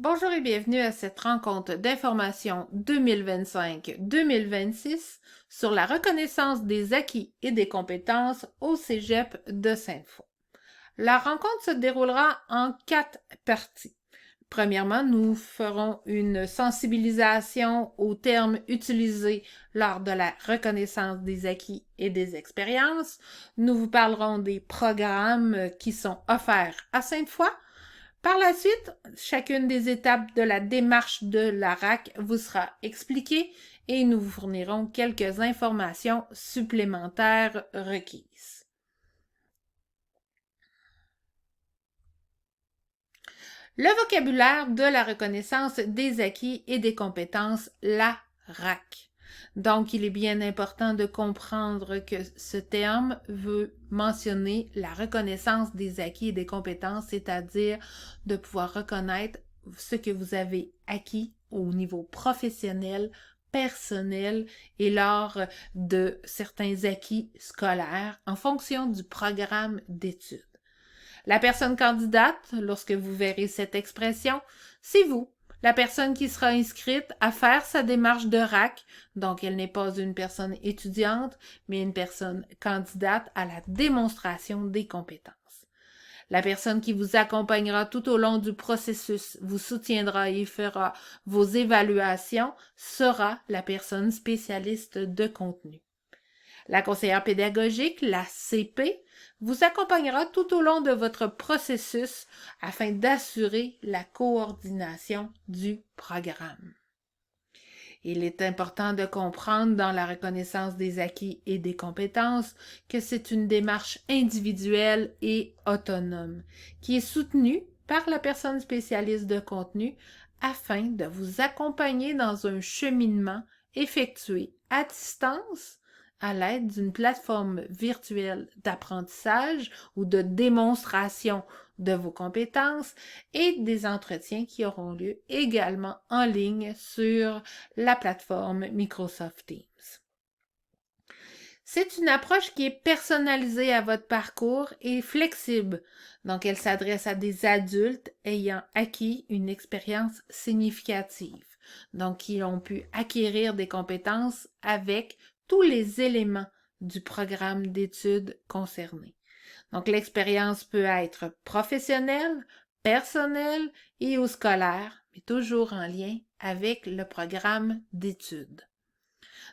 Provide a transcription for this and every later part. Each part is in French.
Bonjour et bienvenue à cette rencontre d'information 2025-2026 sur la reconnaissance des acquis et des compétences au Cégep de Sainte-Foy. La rencontre se déroulera en 4 parties. Premièrement, nous ferons une sensibilisation aux termes utilisés lors de la reconnaissance des acquis et des expériences. Nous vous parlerons des programmes qui sont offerts à Sainte-Foy. Par la suite, chacune des étapes de la démarche de la RAC vous sera expliquée et nous vous fournirons quelques informations supplémentaires requises. Le vocabulaire de la reconnaissance des acquis et des compétences, la RAC. Donc, il est bien important de comprendre que ce terme veut mentionner la reconnaissance des acquis et des compétences, c'est-à-dire de pouvoir reconnaître ce que vous avez acquis au niveau professionnel, personnel et lors de certains acquis scolaires en fonction du programme d'études. La personne candidate, lorsque vous verrez cette expression, c'est vous, la personne qui sera inscrite à faire sa démarche de RAC, donc elle n'est pas une personne étudiante, mais une personne candidate à la démonstration des compétences. La personne qui vous accompagnera tout au long du processus, vous soutiendra et fera vos évaluations, sera la personne spécialiste de contenu. La conseillère pédagogique, la CP, vous accompagnera tout au long de votre processus afin d'assurer la coordination du programme. Il est important de comprendre dans la reconnaissance des acquis et des compétences que c'est une démarche individuelle et autonome qui est soutenue par la personne spécialiste de contenu afin de vous accompagner dans un cheminement effectué à distance à l'aide d'une plateforme virtuelle d'apprentissage ou de démonstration de vos compétences et des entretiens qui auront lieu également en ligne sur la plateforme Microsoft Teams. C'est une approche qui est personnalisée à votre parcours et flexible. Donc, elle s'adresse à des adultes ayant acquis une expérience significative. Donc, qui ont pu acquérir des compétences avec tous les éléments du programme d'études concerné. Donc, l'expérience peut être professionnelle, personnelle et ou scolaire, mais toujours en lien avec le programme d'études.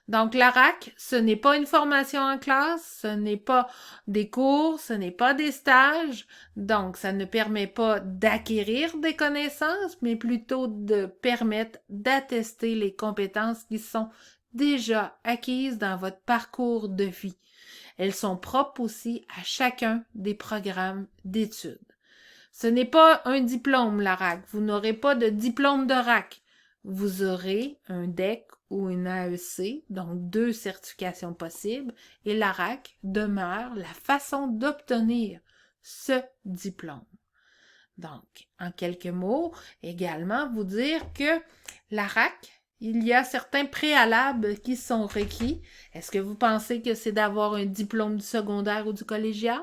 Donc, la RAC, ce n'est pas une formation en classe, ce n'est pas des cours, ce n'est pas des stages. Donc, ça ne permet pas d'acquérir des connaissances, mais plutôt de permettre d'attester les compétences qui sont déjà acquises dans votre parcours de vie. Elles sont propres aussi à chacun des programmes d'études. Ce n'est pas un diplôme, la RAC. Vous n'aurez pas de diplôme de RAC. Vous aurez un DEC ou une AEC, donc 2 certifications possibles, et la RAC demeure la façon d'obtenir ce diplôme. Donc, en quelques mots, également, vous dire que la RAC, il y a certains préalables qui sont requis. Est-ce que vous pensez que c'est d'avoir un diplôme du secondaire ou du collégial?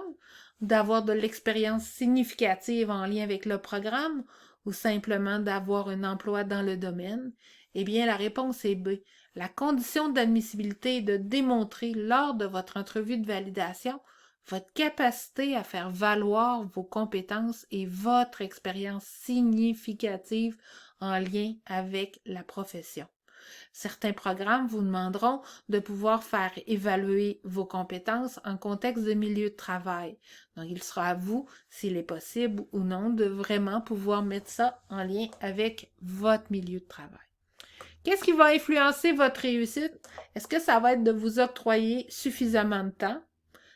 D'avoir de l'expérience significative en lien avec le programme? Ou simplement d'avoir un emploi dans le domaine? Eh bien, la réponse est B. La condition d'admissibilité est de démontrer lors de votre entrevue de validation votre capacité à faire valoir vos compétences et votre expérience significative en lien avec la profession. Certains programmes vous demanderont de pouvoir faire évaluer vos compétences en contexte de milieu de travail. Donc, il sera à vous, s'il est possible ou non, de vraiment pouvoir mettre ça en lien avec votre milieu de travail. Qu'est-ce qui va influencer votre réussite? Est-ce que ça va être de vous octroyer suffisamment de temps?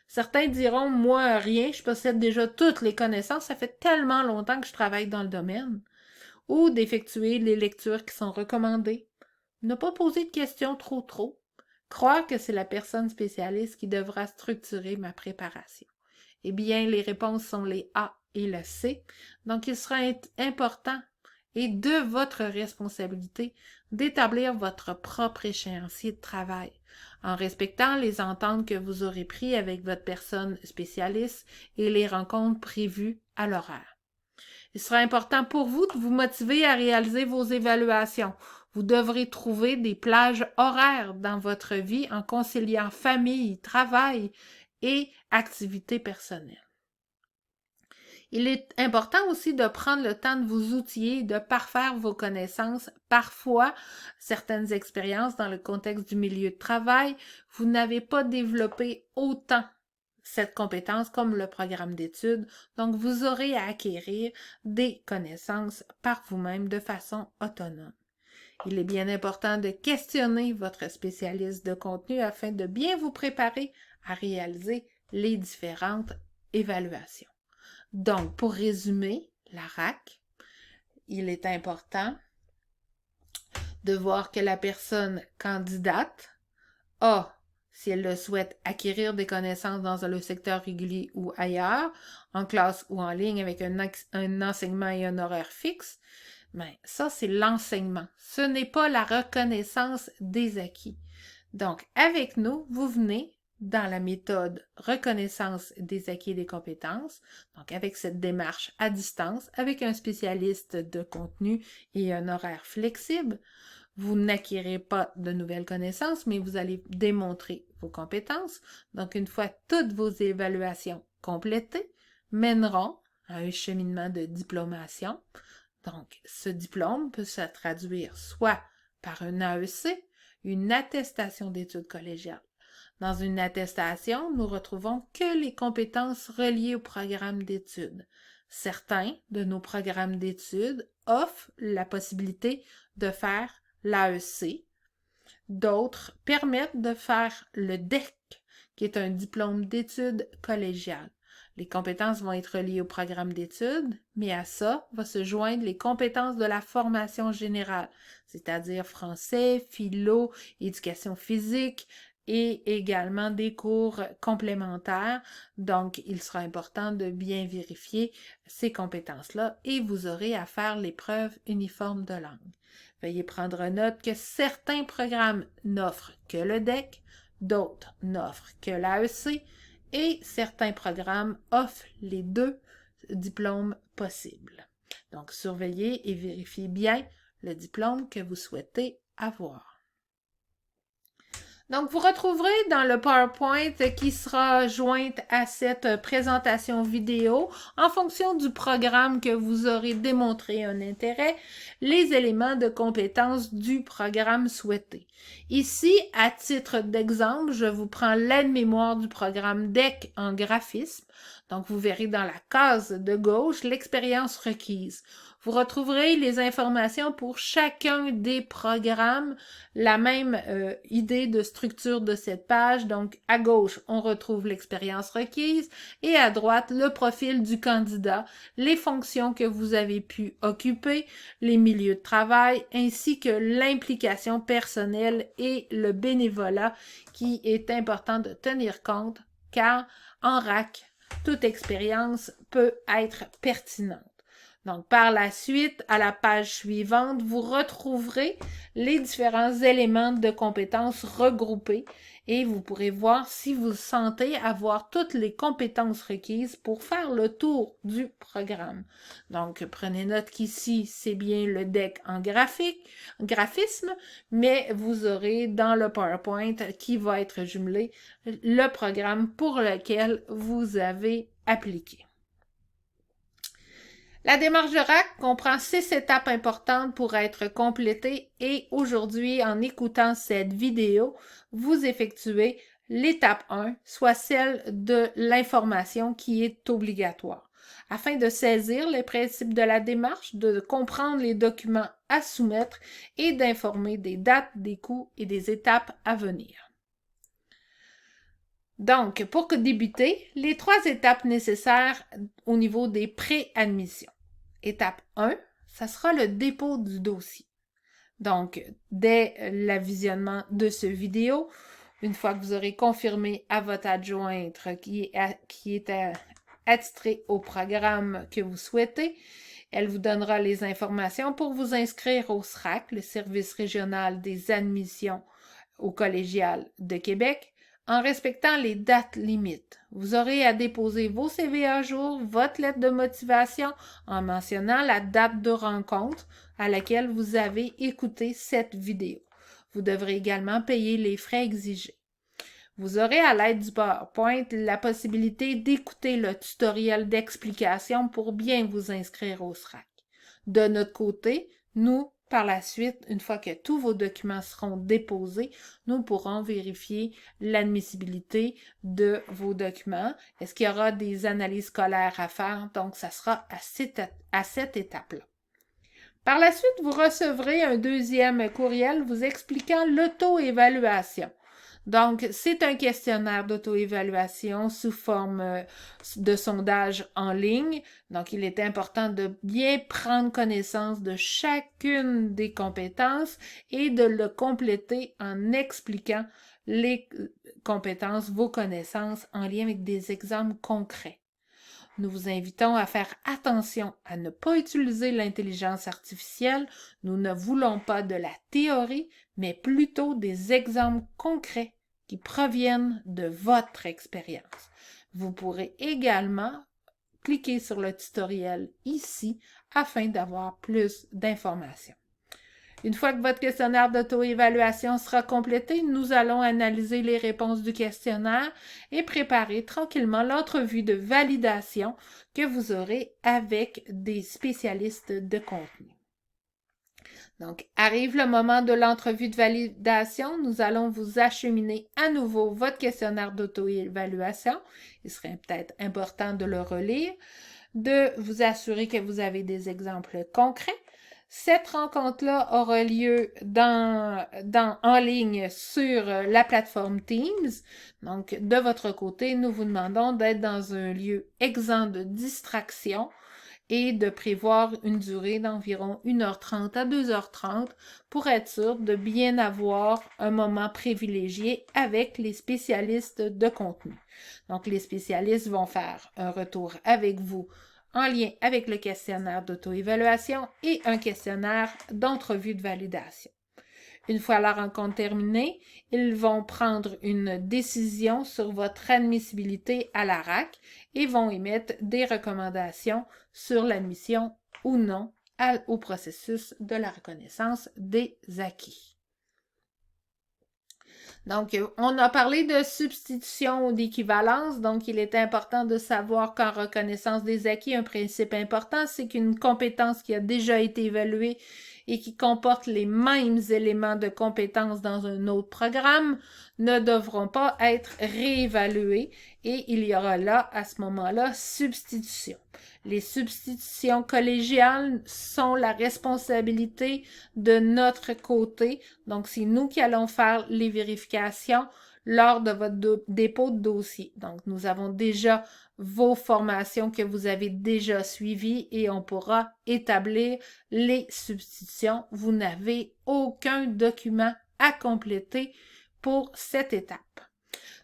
Certains diront, moi, rien, je possède déjà toutes les connaissances, ça fait tellement longtemps que je travaille dans le domaine. Ou d'effectuer les lectures qui sont recommandées. Ne pas poser de questions trop. Croire que c'est la personne spécialiste qui devra structurer ma préparation. Eh bien, les réponses sont les A et le C. Donc, il sera important et de votre responsabilité d'établir votre propre échéancier de travail en respectant les ententes que vous aurez prises avec votre personne spécialiste et les rencontres prévues à l'horaire. Il sera important pour vous de vous motiver à réaliser vos évaluations. Vous devrez trouver des plages horaires dans votre vie en conciliant famille, travail et activités personnelles. Il est important aussi de prendre le temps de vous outiller, de parfaire vos connaissances. Parfois, certaines expériences dans le contexte du milieu de travail, vous n'avez pas développé autant cette compétence comme le programme d'études, donc vous aurez à acquérir des connaissances par vous-même de façon autonome. Il est bien important de questionner votre spécialiste de contenu afin de bien vous préparer à réaliser les différentes évaluations. Donc, pour résumer, la RAC, il est important de voir que la personne candidate a, si elle le souhaite, acquérir des connaissances dans le secteur régulier ou ailleurs, en classe ou en ligne avec un enseignement et un horaire fixe. Mais ça, c'est l'enseignement. Ce n'est pas la reconnaissance des acquis. Donc, avec nous, vous venez dans la méthode reconnaissance des acquis et des compétences, donc avec cette démarche à distance, avec un spécialiste de contenu et un horaire flexible. Vous n'acquérez pas de nouvelles connaissances, mais vous allez démontrer vos compétences. Donc, une fois toutes vos évaluations complétées, mèneront à un cheminement de diplomation. Donc, ce diplôme peut se traduire soit par un AEC, une attestation d'études collégiales. Dans une attestation, nous retrouvons que les compétences reliées au programme d'études. Certains de nos programmes d'études offrent la possibilité de faire l'AEC. D'autres permettent de faire le DEC, qui est un diplôme d'études collégiales. Les compétences vont être liées au programme d'études, mais à ça va se joindre les compétences de la formation générale, c'est-à-dire français, philo, éducation physique et également des cours complémentaires. Donc, il sera important de bien vérifier ces compétences-là et vous aurez à faire l'épreuve uniforme de langue. Veuillez prendre note que certains programmes n'offrent que le DEC, d'autres n'offrent que l'AEC, et certains programmes offrent les deux diplômes possibles. Donc, surveillez et vérifiez bien le diplôme que vous souhaitez avoir. Donc, vous retrouverez dans le PowerPoint qui sera jointe à cette présentation vidéo, en fonction du programme que vous aurez démontré un intérêt, les éléments de compétences du programme souhaité. Ici, à titre d'exemple, je vous prends l'aide-mémoire du programme DEC en graphisme. Donc, vous verrez dans la case de gauche l'expérience requise. Vous retrouverez les informations pour chacun des programmes, la même idée de structure de cette page. Donc, à gauche, on retrouve l'expérience requise et à droite, le profil du candidat, les fonctions que vous avez pu occuper, les milieux de travail, ainsi que l'implication personnelle et le bénévolat qui est important de tenir compte car en RAC, toute expérience peut être pertinente. Donc, par la suite, à la page suivante, vous retrouverez les différents éléments de compétences regroupés et vous pourrez voir si vous sentez avoir toutes les compétences requises pour faire le tour du programme. Donc, prenez note qu'ici, c'est bien le DEC en graphisme, mais vous aurez dans le PowerPoint qui va être jumelé le programme pour lequel vous avez appliqué. La démarche de RAC comprend 6 étapes importantes pour être complétée et aujourd'hui, en écoutant cette vidéo, vous effectuez l'étape 1, soit celle de l'information qui est obligatoire. Afin de saisir les principes de la démarche, de comprendre les documents à soumettre et d'informer des dates, des coûts et des étapes à venir. Donc, pour débuter, les 3 étapes nécessaires au niveau des préadmissions. Étape 1, ça sera le dépôt du dossier. Donc, dès le visionnement de ce vidéo, une fois que vous aurez confirmé à votre adjointe qui est attitrée au programme que vous souhaitez, elle vous donnera les informations pour vous inscrire au SRAC, le Service régional des admissions au collégial de Québec, en respectant les dates limites. Vous aurez à déposer vos CV à jour, votre lettre de motivation en mentionnant la date de rencontre à laquelle vous avez écouté cette vidéo. Vous devrez également payer les frais exigés. Vous aurez à l'aide du PowerPoint la possibilité d'écouter le tutoriel d'explication pour bien vous inscrire au SRAC. De notre côté, nous, par la suite, une fois que tous vos documents seront déposés, nous pourrons vérifier l'admissibilité de vos documents. Est-ce qu'il y aura des analyses scolaires à faire? Donc, ça sera à cette étape-là. Par la suite, vous recevrez un deuxième courriel vous expliquant l'auto-évaluation. Donc, c'est un questionnaire d'auto-évaluation sous forme de sondage en ligne. Donc, il est important de bien prendre connaissance de chacune des compétences et de le compléter en expliquant les compétences, vos connaissances en lien avec des exemples concrets. Nous vous invitons à faire attention à ne pas utiliser l'intelligence artificielle. Nous ne voulons pas de la théorie, mais plutôt des exemples concrets qui proviennent de votre expérience. Vous pourrez également cliquer sur le tutoriel ici afin d'avoir plus d'informations. Une fois que votre questionnaire d'auto-évaluation sera complété, nous allons analyser les réponses du questionnaire et préparer tranquillement l'entrevue de validation que vous aurez avec des spécialistes de contenu. Donc, arrive le moment de l'entrevue de validation. Nous allons vous acheminer à nouveau votre questionnaire d'auto-évaluation. Il serait peut-être important de le relire, de vous assurer que vous avez des exemples concrets. Cette rencontre-là aura lieu en ligne sur la plateforme Teams. Donc, de votre côté, nous vous demandons d'être dans un lieu exempt de distraction et de prévoir une durée d'environ 1h30 à 2h30 pour être sûr de bien avoir un moment privilégié avec les spécialistes de contenu. Donc, les spécialistes vont faire un retour avec vous en lien avec le questionnaire d'auto-évaluation et un questionnaire d'entrevue de validation. Une fois la rencontre terminée, ils vont prendre une décision sur votre admissibilité à la RAC et vont émettre des recommandations sur l'admission ou non au processus de la reconnaissance des acquis. Donc, on a parlé de substitution ou d'équivalence. Donc, il est important de savoir qu'en reconnaissance des acquis, un principe important, c'est qu'une compétence qui a déjà été évaluée et qui comporte les mêmes éléments de compétence dans un autre programme ne devront pas être réévalués et il y aura là, à ce moment-là, substitution. Les substitutions collégiales sont la responsabilité de notre côté. Donc, c'est nous qui allons faire les vérifications lors de votre dépôt de dossier. Donc, nous avons déjà vos formations que vous avez déjà suivies et on pourra établir les substitutions. Vous n'avez aucun document à compléter pour cette étape.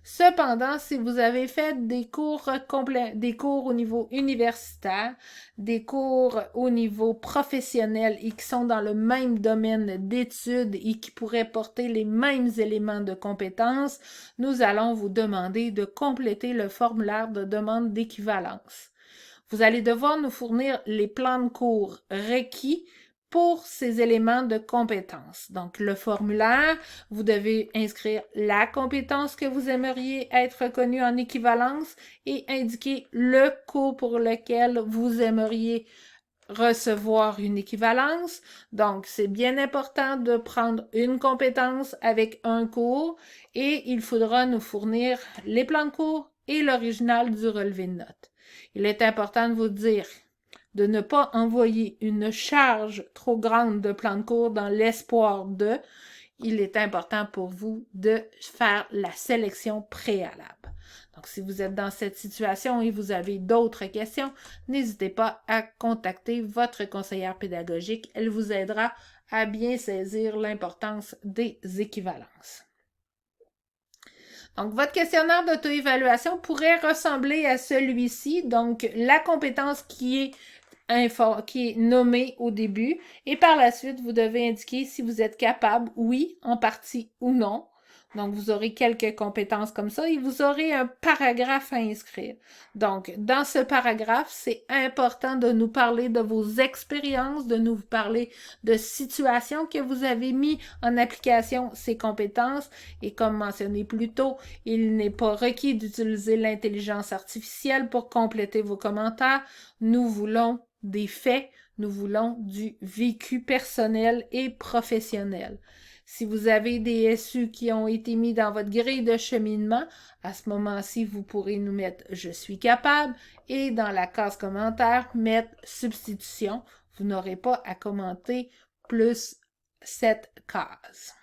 Cependant, si vous avez fait des cours au niveau universitaire, des cours au niveau professionnel et qui sont dans le même domaine d'études et qui pourraient porter les mêmes éléments de compétences, nous allons vous demander de compléter le formulaire de demande d'équivalence. Vous allez devoir nous fournir les plans de cours requis pour ces éléments de compétences. Donc, le formulaire, vous devez inscrire la compétence que vous aimeriez être reconnue en équivalence et indiquer le cours pour lequel vous aimeriez recevoir une équivalence. Donc, c'est bien important de prendre une compétence avec un cours et il faudra nous fournir les plans de cours et l'original du relevé de notes. Il est important de vous dire de ne pas envoyer une charge trop grande de plan de cours dans l'espoir de. Il est important pour vous de faire la sélection préalable. Donc, si vous êtes dans cette situation et vous avez d'autres questions, n'hésitez pas à contacter votre conseillère pédagogique. Elle vous aidera à bien saisir l'importance des équivalences. Donc, votre questionnaire d'auto-évaluation pourrait ressembler à celui-ci. Donc, la compétence qui est nommée au début et par la suite, vous devez indiquer si vous êtes capable, oui, en partie ou non. Donc, vous aurez quelques compétences comme ça et vous aurez un paragraphe à inscrire. Donc, dans ce paragraphe, c'est important de nous parler de vos expériences, de nous parler de situations que vous avez mis en application ces compétences. Et comme mentionné plus tôt, il n'est pas requis d'utiliser l'intelligence artificielle pour compléter vos commentaires. Nous voulons des faits, nous voulons du vécu personnel et professionnel. Si vous avez des SU qui ont été mis dans votre grille de cheminement, à ce moment-ci, vous pourrez nous mettre « Je suis capable » et dans la case commentaire, mettre « Substitution ». Vous n'aurez pas à commenter plus cette case.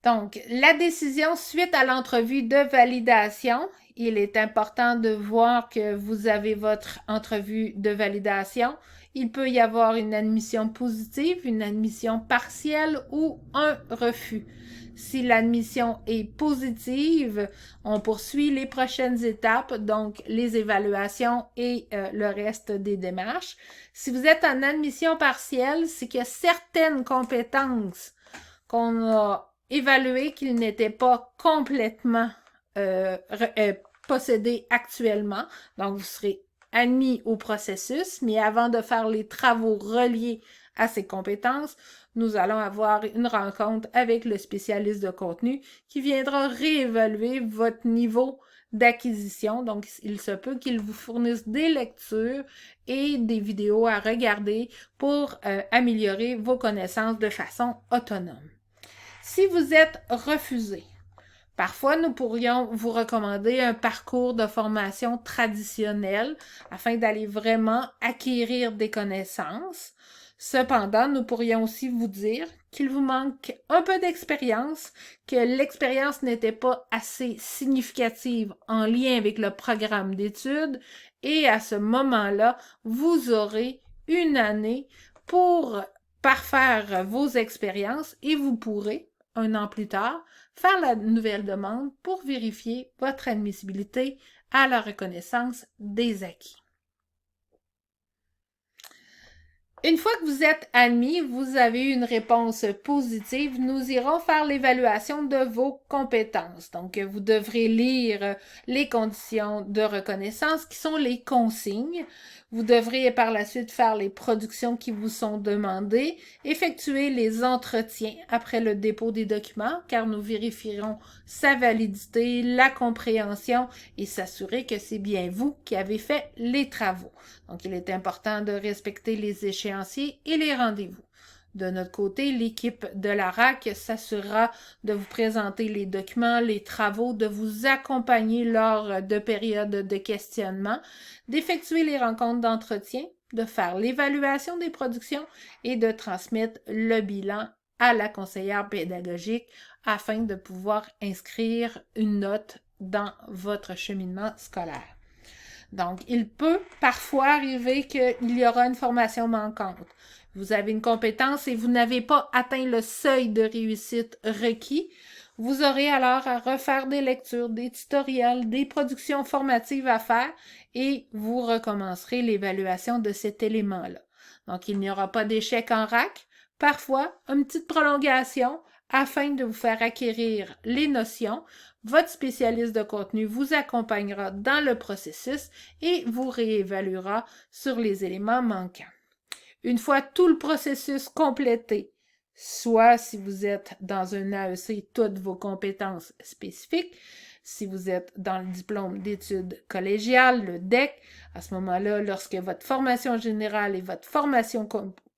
Donc, la décision suite à l'entrevue de validation, il est important de voir que vous avez votre entrevue de validation. Il peut y avoir une admission positive, une admission partielle ou un refus. Si l'admission est positive, on poursuit les prochaines étapes, donc les évaluations et le reste des démarches. Si vous êtes en admission partielle, c'est qu'il y a certaines compétences qu'on a évaluées qu'ils n'étaient pas complètement possédés actuellement. Donc, vous serez admis au processus, mais avant de faire les travaux reliés à ces compétences, nous allons avoir une rencontre avec le spécialiste de contenu qui viendra réévaluer votre niveau d'acquisition. Donc, il se peut qu'il vous fournisse des lectures et des vidéos à regarder pour améliorer vos connaissances de façon autonome. Si vous êtes refusé, parfois nous pourrions vous recommander un parcours de formation traditionnel afin d'aller vraiment acquérir des connaissances. Cependant, nous pourrions aussi vous dire qu'il vous manque un peu d'expérience, que l'expérience n'était pas assez significative en lien avec le programme d'études et à ce moment-là, vous aurez une année pour parfaire vos expériences et vous pourrez, un an plus tard, faire la nouvelle demande pour vérifier votre admissibilité à la reconnaissance des acquis. Une fois que vous êtes admis, vous avez une réponse positive, nous irons faire l'évaluation de vos compétences. Donc, vous devrez lire les conditions de reconnaissance qui sont les consignes. Vous devrez par la suite faire les productions qui vous sont demandées, effectuer les entretiens après le dépôt des documents, car nous vérifierons sa validité, la compréhension et s'assurer que c'est bien vous qui avez fait les travaux. Donc, il est important de respecter les échéanciers et les rendez-vous. De notre côté, l'équipe de la RAC s'assurera de vous présenter les documents, les travaux, de vous accompagner lors de périodes de questionnement, d'effectuer les rencontres d'entretien, de faire l'évaluation des productions et de transmettre le bilan à la conseillère pédagogique afin de pouvoir inscrire une note dans votre cheminement scolaire. Donc, il peut parfois arriver qu'il y aura une formation manquante. Vous avez une compétence et vous n'avez pas atteint le seuil de réussite requis. Vous aurez alors à refaire des lectures, des tutoriels, des productions formatives à faire et vous recommencerez l'évaluation de cet élément-là. Donc, il n'y aura pas d'échec en RAC. Parfois, une petite prolongation afin de vous faire acquérir les notions. Votre spécialiste de contenu vous accompagnera dans le processus et vous réévaluera sur les éléments manquants. Une fois tout le processus complété, soit si vous êtes dans un AEC, toutes vos compétences spécifiques, si vous êtes dans le diplôme d'études collégiales, le DEC, à ce moment-là, lorsque votre formation générale et votre formation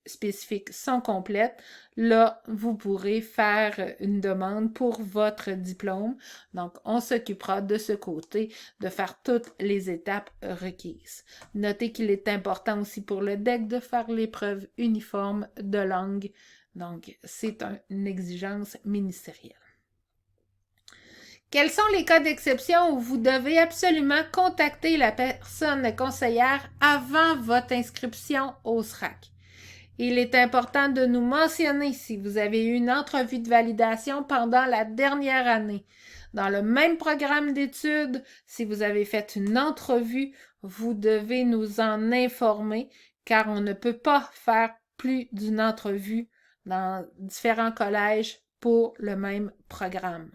spécifiques sont complètes, là, vous pourrez faire une demande pour votre diplôme. Donc, on s'occupera de ce côté de faire toutes les étapes requises. Notez qu'il est important aussi pour le DEC de faire l'épreuve uniforme de langue. Donc, c'est une exigence ministérielle. Quels sont les cas d'exception où vous devez absolument contacter la personne conseillère avant votre inscription au SRAC? Il est important de nous mentionner si vous avez eu une entrevue de validation pendant la dernière année. Dans le même programme d'études, si vous avez fait une entrevue, vous devez nous en informer car on ne peut pas faire plus d'une entrevue dans différents collèges pour le même programme.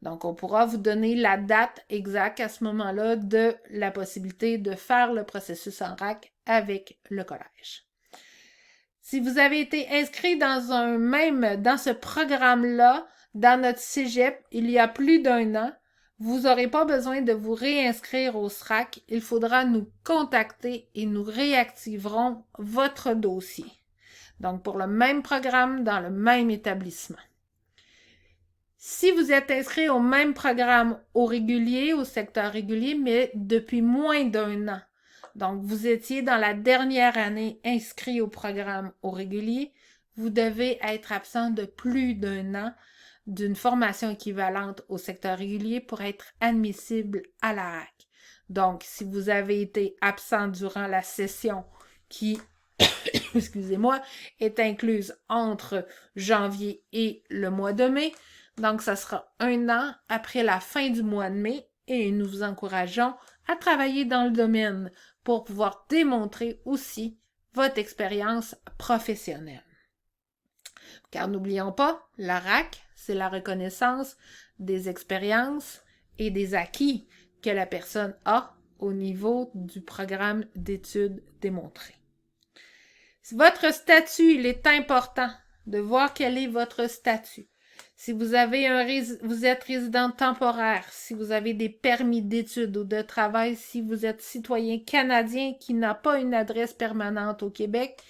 Donc, on pourra vous donner la date exacte à ce moment-là de la possibilité de faire le processus en RAC avec le collège. Si vous avez été inscrit dans ce programme-là, dans notre cégep, il y a plus d'1 an, vous n'aurez pas besoin de vous réinscrire au SRAC. Il faudra nous contacter et nous réactiverons votre dossier. Donc, pour le même programme, dans le même établissement. Si vous êtes inscrit au même programme au régulier, au secteur régulier, mais depuis moins d'1 an, donc vous étiez dans la dernière année inscrit au programme au régulier, vous devez être absent de plus d'1 an d'une formation équivalente au secteur régulier pour être admissible à la RAC. Donc, si vous avez été absent durant la session qui excusez-moi, est incluse entre janvier et le mois de mai. Donc, ça sera 1 an après la fin du mois de mai et nous vous encourageons à travailler dans le domaine pour pouvoir démontrer aussi votre expérience professionnelle. Car n'oublions pas, la RAC, c'est la reconnaissance des expériences et des acquis que la personne a au niveau du programme d'études démontré. Votre statut, il est important de voir quel est votre statut. Si vous êtes résident temporaire, si vous avez des permis d'études ou de travail, si vous êtes citoyen canadien qui n'a pas une adresse permanente au Québec,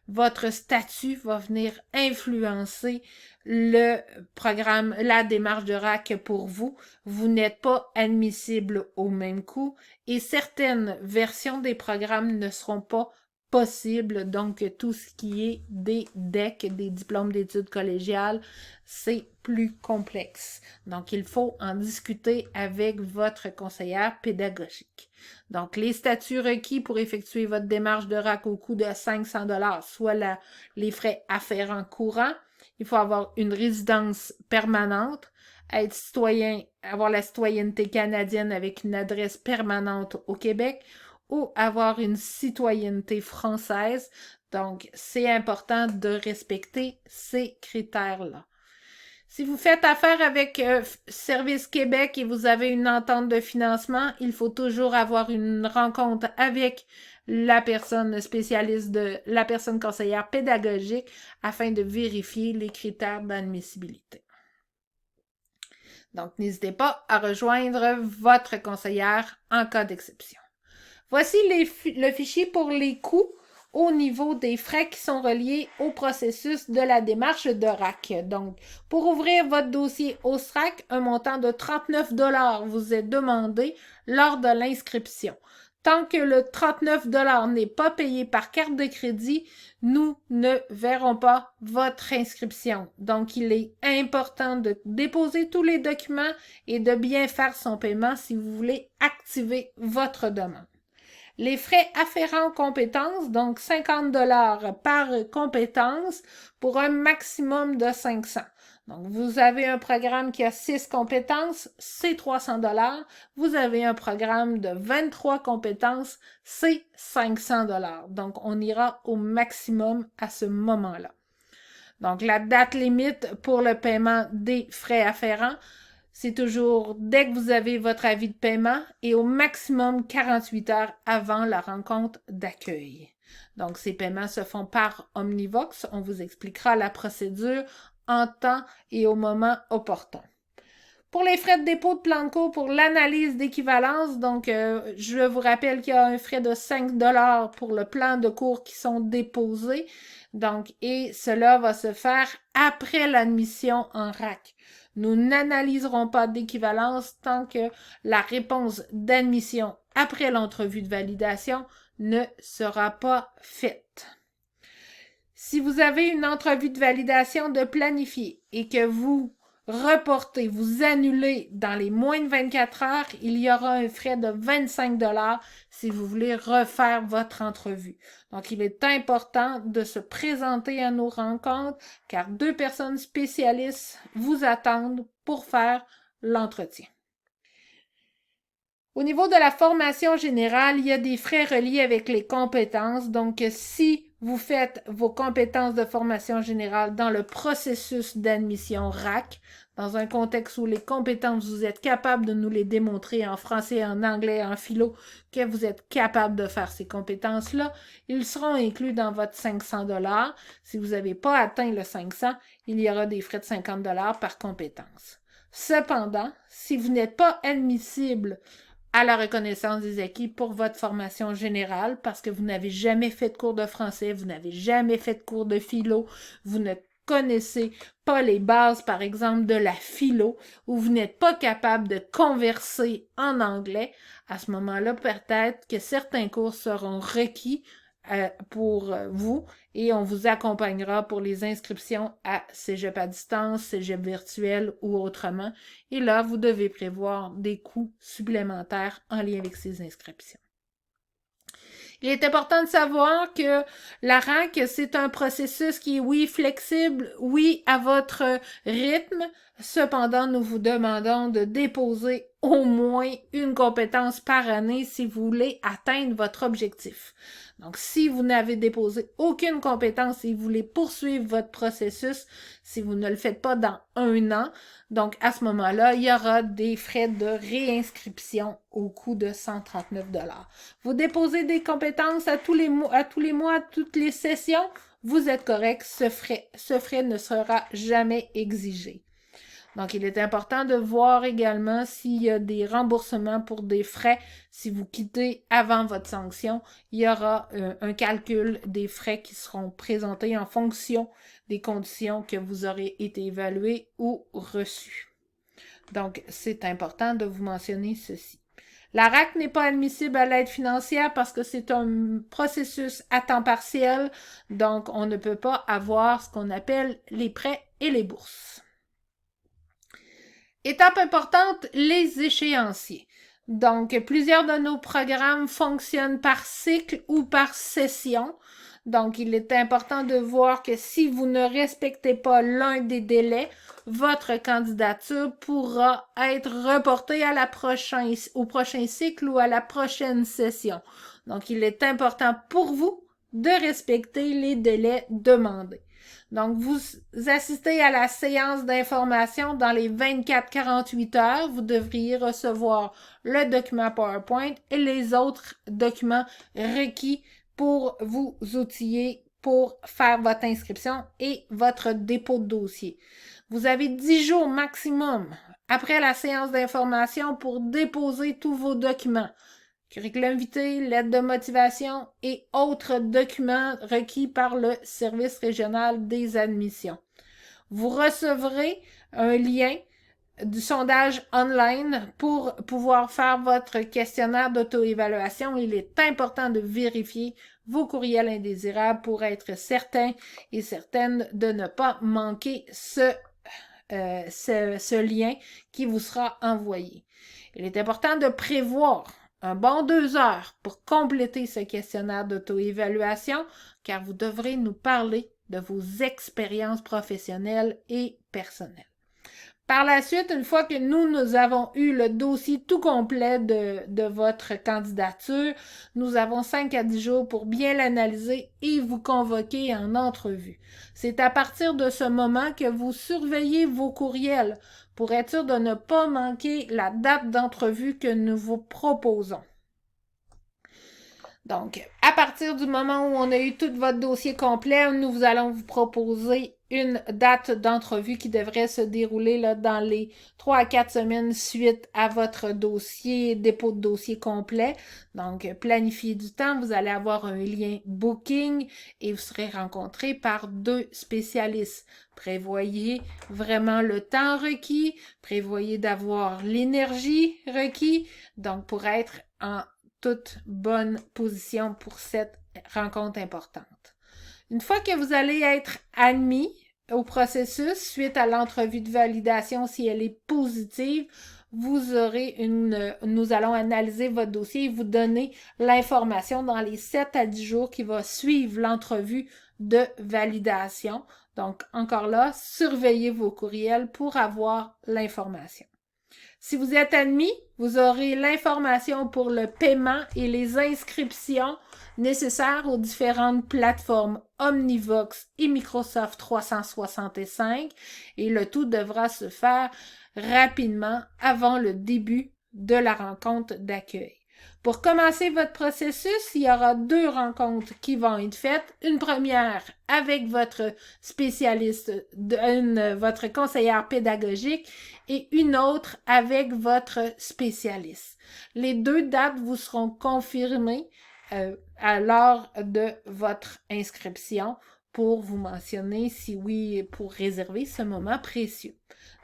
votre statut va venir influencer le programme, la démarche de RAC pour vous. Vous n'êtes pas admissible au même coût et certaines versions des programmes ne seront pas possible. Donc, tout ce qui est des DEC, des diplômes d'études collégiales, c'est plus complexe. Donc, il faut en discuter avec votre conseillère pédagogique. Donc, les statuts requis pour effectuer votre démarche de RAC au coût de 500 $, soit les frais afférents courants. Il faut avoir une résidence permanente, être citoyen, avoir la citoyenneté canadienne avec une adresse permanente au Québec, ou avoir une citoyenneté française. Donc, c'est important de respecter ces critères-là. Si vous faites affaire avec Service Québec et vous avez une entente de financement, il faut toujours avoir une rencontre avec la personne spécialiste la personne conseillère pédagogique afin de vérifier les critères d'admissibilité. Donc, n'hésitez pas à rejoindre votre conseillère en cas d'exception. Voici le fichier pour les coûts au niveau des frais qui sont reliés au processus de la démarche de RAC. Donc, pour ouvrir votre dossier au SRAC, un montant de 39 $ vous est demandé lors de l'inscription. Tant que le 39 $ n'est pas payé par carte de crédit, nous ne verrons pas votre inscription. Donc, il est important de déposer tous les documents et de bien faire son paiement si vous voulez activer votre demande. Les frais afférents aux compétences, donc 50 $ par compétence pour un maximum de 500. Donc, vous avez un programme qui a 6 compétences, c'est 300 $. Vous avez un programme de 23 compétences, c'est 500 $. Donc, on ira au maximum à ce moment-là. Donc, la date limite pour le paiement des frais afférents, c'est toujours dès que vous avez votre avis de paiement et au maximum 48 heures avant la rencontre d'accueil. Donc, ces paiements se font par Omnivox. On vous expliquera la procédure en temps et au moment opportun. Pour les frais de dépôt de plan de cours pour l'analyse d'équivalence, donc je vous rappelle qu'il y a un frais de 5 $ pour le plan de cours qui sont déposés. Donc, et cela va se faire après l'admission en RAC. Nous n'analyserons pas d'équivalence tant que la réponse d'admission après l'entrevue de validation ne sera pas faite. Si vous avez une entrevue de validation de planifier et que vous reportez, vous annulez dans les moins de 24 heures, il y aura un frais de 25 $ si vous voulez refaire votre entrevue. Donc, il est important de se présenter à nos rencontres car 2 personnes spécialistes vous attendent pour faire l'entretien. Au niveau de la formation générale, il y a des frais reliés avec les compétences. Donc, si vous faites vos compétences de formation générale dans le processus d'admission RAC, dans un contexte où les compétences, vous êtes capable de nous les démontrer en français, en anglais, en philo, que vous êtes capable de faire ces compétences-là. Ils seront inclus dans votre 500 $. Si vous n'avez pas atteint le 500, il y aura des frais de 50 $ par compétence. Cependant, si vous n'êtes pas admissible à la reconnaissance des acquis pour votre formation générale parce que vous n'avez jamais fait de cours de français, vous n'avez jamais fait de cours de philo, vous ne connaissez pas les bases, par exemple, de la philo, ou vous n'êtes pas capable de converser en anglais, à ce moment-là, peut-être que certains cours seront requis pour vous et on vous accompagnera pour les inscriptions à Cégep à distance, Cégep virtuel ou autrement. Et là, vous devez prévoir des coûts supplémentaires en lien avec ces inscriptions. Il est important de savoir que la RAC, c'est un processus qui est, oui, flexible, oui, à votre rythme. Cependant, nous vous demandons de déposer au moins une compétence par année si vous voulez atteindre votre objectif. Donc, si vous n'avez déposé aucune compétence et vous voulez poursuivre votre processus, si vous ne le faites pas dans 1 an, donc à ce moment-là, il y aura des frais de réinscription au coût de 139 $. Vous déposez des compétences à tous les mois, à toutes les sessions, vous êtes correct, ce frais ne sera jamais exigé. Donc, il est important de voir également s'il y a des remboursements pour des frais. Si vous quittez avant votre sanction, il y aura un calcul des frais qui seront présentés en fonction des conditions que vous aurez été évaluées ou reçues. Donc, c'est important de vous mentionner ceci. La RAC n'est pas admissible à l'aide financière parce que c'est un processus à temps partiel, donc on ne peut pas avoir ce qu'on appelle les prêts et les bourses. Étape importante, les échéanciers. Donc, plusieurs de nos programmes fonctionnent par cycle ou par session. Donc, il est important de voir que si vous ne respectez pas l'un des délais, votre candidature pourra être reportée à au prochain cycle ou à la prochaine session. Donc, il est important pour vous de respecter les délais demandés. Donc, vous assistez à la séance d'information dans les 24-48 heures. Vous devriez recevoir le document PowerPoint et les autres documents requis pour vous outiller pour faire votre inscription et votre dépôt de dossier. Vous avez 10 jours maximum après la séance d'information pour déposer tous vos documents. Curriculum vitae, lettre de motivation et autres documents requis par le service régional des admissions. Vous recevrez un lien du sondage online pour pouvoir faire votre questionnaire d'auto-évaluation. Il est important de vérifier vos courriels indésirables pour être certain et certaine de ne pas manquer ce lien qui vous sera envoyé. Il est important de prévoir un bon 2 heures pour compléter ce questionnaire d'auto-évaluation, car vous devrez nous parler de vos expériences professionnelles et personnelles. Par la suite, une fois que nous avons eu le dossier tout complet de votre candidature, nous avons 5 à 10 jours pour bien l'analyser et vous convoquer en entrevue. C'est à partir de ce moment que vous surveillez vos courriels pour être sûr de ne pas manquer la date d'entrevue que nous vous proposons. Donc, à partir du moment où on a eu tout votre dossier complet, nous allons vous proposer une date d'entrevue qui devrait se dérouler là, dans les 3 à 4 semaines suite à votre dossier, dépôt de dossier complet. Donc, planifiez du temps, vous allez avoir un lien booking et vous serez rencontré par 2 spécialistes. Prévoyez vraiment le temps requis, prévoyez d'avoir l'énergie requise, donc pour être en toute bonne position pour cette rencontre importante. Une fois que vous allez être admis au processus, suite à l'entrevue de validation, si elle est positive, nous allons analyser votre dossier et vous donner l'information dans les 7 à 10 jours qui va suivre l'entrevue de validation. Donc, encore là, surveillez vos courriels pour avoir l'information. Si vous êtes admis, vous aurez l'information pour le paiement et les inscriptions nécessaires aux différentes plateformes Omnivox et Microsoft 365 et le tout devra se faire rapidement avant le début de la rencontre d'accueil. Pour commencer votre processus, il y aura 2 rencontres qui vont être faites. Une première avec votre spécialiste, votre conseillère pédagogique et une autre avec votre spécialiste. Les 2 dates vous seront confirmées à l'heure de votre inscription pour vous mentionner si oui, pour réserver ce moment précieux.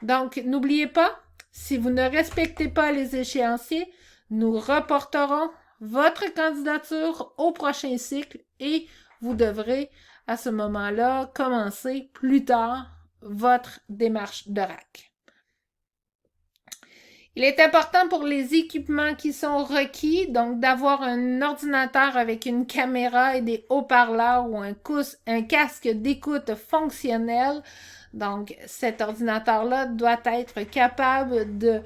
Donc, n'oubliez pas, si vous ne respectez pas les échéanciers, nous reporterons votre candidature au prochain cycle et vous devrez à ce moment-là commencer plus tard votre démarche de RAC. Il est important pour les équipements qui sont requis, donc d'avoir un ordinateur avec une caméra et des haut-parleurs ou un casque d'écoute fonctionnel. Donc, cet ordinateur-là doit être capable de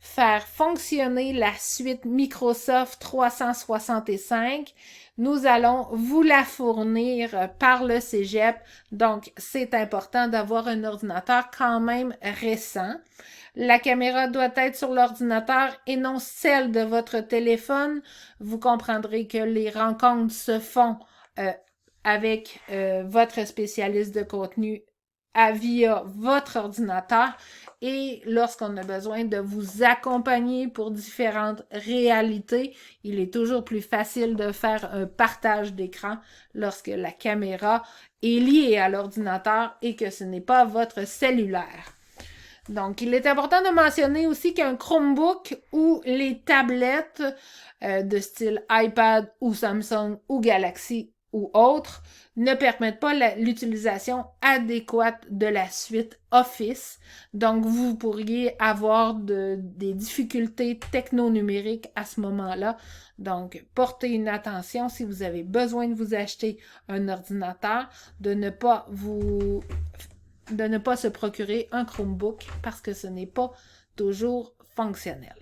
faire fonctionner la suite Microsoft 365. Nous allons vous la fournir par le cégep, donc c'est important d'avoir un ordinateur quand même récent. La caméra doit être sur l'ordinateur et non celle de votre téléphone. Vous comprendrez que les rencontres se font avec votre spécialiste de contenu via votre ordinateur et lorsqu'on a besoin de vous accompagner pour différentes réalités, il est toujours plus facile de faire un partage d'écran lorsque la caméra est liée à l'ordinateur et que ce n'est pas votre cellulaire. Donc, il est important de mentionner aussi qu'un Chromebook ou les tablettes de style iPad ou Samsung ou Galaxy ou autres ne permettent pas l'utilisation adéquate de la suite Office. Donc, vous pourriez avoir des difficultés techno-numériques à ce moment-là. Donc, portez une attention si vous avez besoin de vous acheter un ordinateur, de ne pas se procurer un Chromebook parce que ce n'est pas toujours fonctionnel.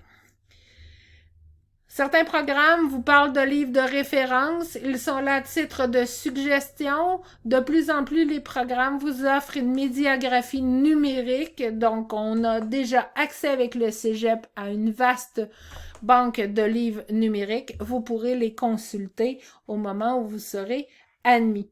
Certains programmes vous parlent de livres de référence. Ils sont là à titre de suggestion. De plus en plus, les programmes vous offrent une médiagraphie numérique. Donc, on a déjà accès avec le cégep à une vaste banque de livres numériques. Vous pourrez les consulter au moment où vous serez admis.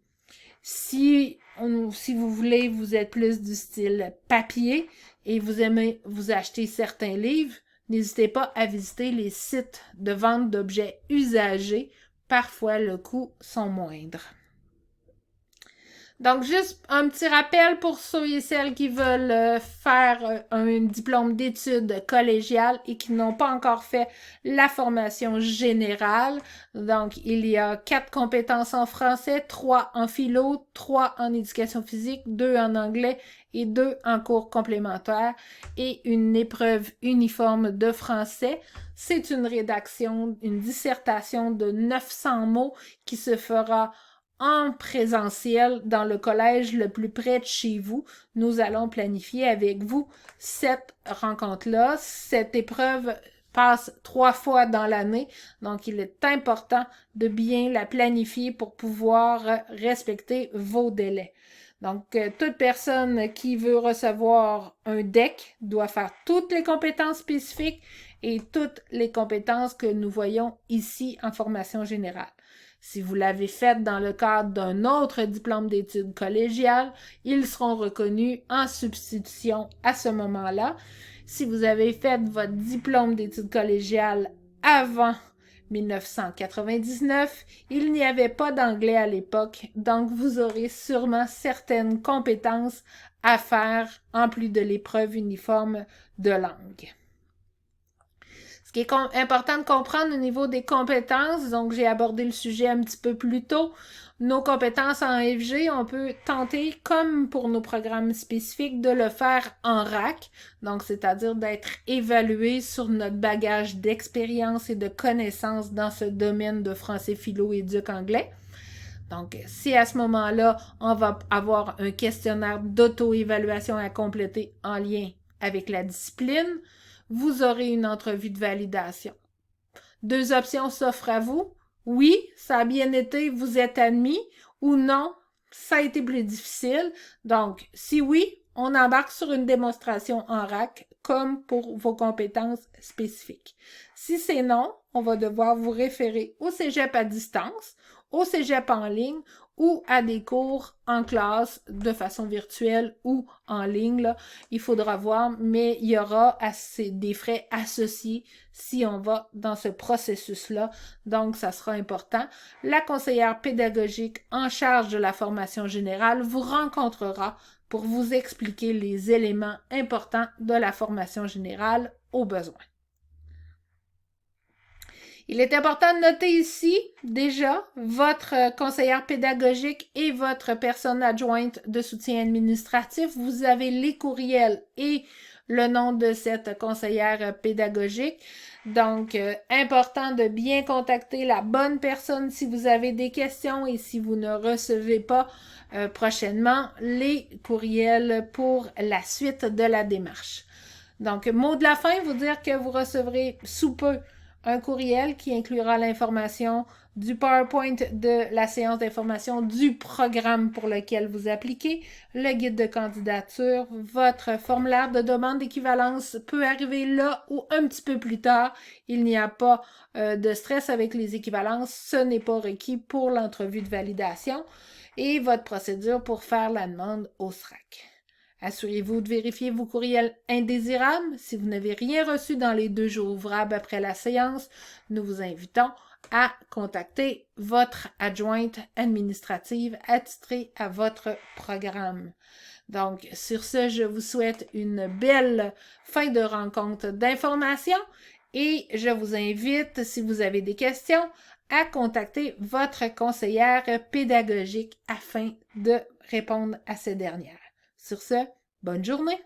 Si vous voulez, vous êtes plus du style papier et vous aimez vous acheter certains livres, n'hésitez pas à visiter les sites de vente d'objets usagés. Parfois, le coût sont moindres. Donc, juste un petit rappel pour ceux et celles qui veulent faire un diplôme d'études collégiales et qui n'ont pas encore fait la formation générale. Donc, il y a 4 compétences en français, 3 en philo, 3 en éducation physique, 2 en anglais et 2 en cours complémentaires et une épreuve uniforme de français. C'est une rédaction, une dissertation de 900 mots qui se fera en présentiel dans le collège le plus près de chez vous. Nous allons planifier avec vous cette rencontre-là. Cette épreuve passe 3 fois dans l'année, donc il est important de bien la planifier pour pouvoir respecter vos délais. Donc, toute personne qui veut recevoir un DEC doit faire toutes les compétences spécifiques et toutes les compétences que nous voyons ici en formation générale. Si vous l'avez fait dans le cadre d'un autre diplôme d'études collégiales, ils seront reconnus en substitution à ce moment-là. Si vous avez fait votre diplôme d'études collégiales avant 1999, il n'y avait pas d'anglais à l'époque, donc vous aurez sûrement certaines compétences à faire en plus de l'épreuve uniforme de langue. Ce qui est important de comprendre au niveau des compétences, donc j'ai abordé le sujet un petit peu plus tôt, nos compétences en FG, on peut tenter, comme pour nos programmes spécifiques, de le faire en RAC, donc c'est-à-dire d'être évalué sur notre bagage d'expérience et de connaissances dans ce domaine de français philo et éduc anglais. Donc, si à ce moment-là, on va avoir un questionnaire d'auto-évaluation à compléter en lien avec la discipline, vous aurez une entrevue de validation. 2 options s'offrent à vous. Oui, ça a bien été, vous êtes admis, ou non, ça a été plus difficile. Donc, si oui, on embarque sur une démonstration en RAC comme pour vos compétences spécifiques. Si c'est non, on va devoir vous référer au cégep à distance, au cégep en ligne ou à des cours en classe de façon virtuelle ou en ligne. Là. Il faudra voir, mais il y aura des frais associés si on va dans ce processus-là. Donc, ça sera important. La conseillère pédagogique en charge de la formation générale vous rencontrera pour vous expliquer les éléments importants de la formation générale au besoin. Il est important de noter ici, déjà, votre conseillère pédagogique et votre personne adjointe de soutien administratif. Vous avez les courriels et le nom de cette conseillère pédagogique. Donc, important de bien contacter la bonne personne si vous avez des questions et si vous ne recevez pas prochainement les courriels pour la suite de la démarche. Donc, mot de la fin, vous dire que vous recevrez sous peu un courriel qui inclura l'information du PowerPoint de la séance d'information du programme pour lequel vous appliquez, le guide de candidature, votre formulaire de demande d'équivalence peut arriver là ou un petit peu plus tard. Il n'y a pas de stress avec les équivalences, ce n'est pas requis pour l'entrevue de validation et votre procédure pour faire la demande au SRAC. Assurez-vous de vérifier vos courriels indésirables. Si vous n'avez rien reçu dans les 2 jours ouvrables après la séance, nous vous invitons à contacter votre adjointe administrative attitrée à votre programme. Donc, sur ce, je vous souhaite une belle fin de rencontre d'informations et je vous invite, si vous avez des questions, à contacter votre conseillère pédagogique afin de répondre à ces dernières. Sur ce, bonne journée!